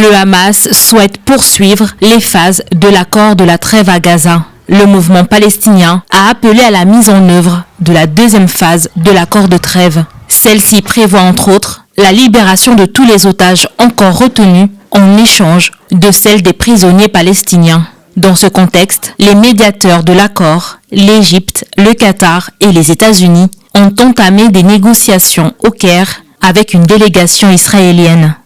Le Hamas souhaite poursuivre les phases de l'accord de la trêve à Gaza. Le mouvement palestinien a appelé à la mise en œuvre de la deuxième phase de l'accord de trêve. Celle-ci prévoit entre autres la libération de tous les otages encore retenus en échange de celle des prisonniers palestiniens. Dans ce contexte, les médiateurs de l'accord, l'Égypte, le Qatar et les États-Unis, ont entamé des négociations au Caire avec une délégation israélienne.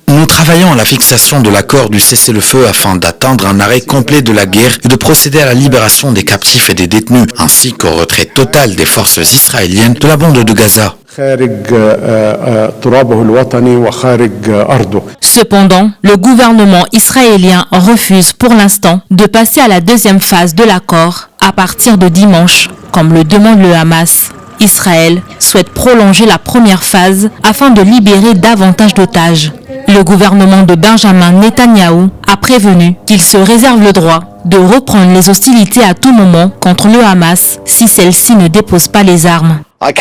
Nous travaillons à la fixation de l'accord du cessez-le-feu afin d'atteindre un arrêt complet de la guerre et de procéder à la libération des captifs et des détenus, ainsi qu'au retrait total des forces israéliennes de la bande de Gaza. Cependant, le gouvernement israélien refuse pour l'instant de passer à la deuxième phase de l'accord à partir de dimanche, comme le demande le Hamas. Israël souhaite prolonger la première phase afin de libérer davantage d'otages. Le gouvernement de Benjamin Netanyahou a prévenu qu'il se réserve le droit de reprendre les hostilités à tout moment contre le Hamas si celle-ci ne dépose pas les armes. Le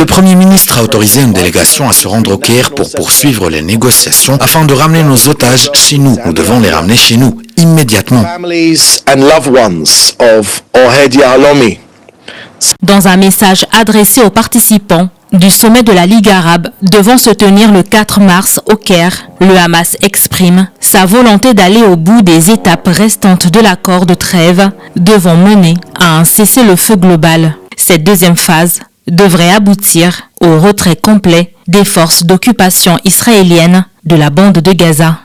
Premier ministre a autorisé une délégation à se rendre au Caire pour poursuivre les négociations afin de ramener nos otages chez nous. Nous devons les ramener chez nous, immédiatement. Dans un message adressé aux participants du sommet de la Ligue arabe devant se tenir le 4 mars au Caire, le Hamas exprime sa volonté d'aller au bout des étapes restantes de l'accord de trêve devant mener à un cessez-le-feu global. Cette deuxième phase devrait aboutir au retrait complet des forces d'occupation israéliennes de la bande de Gaza.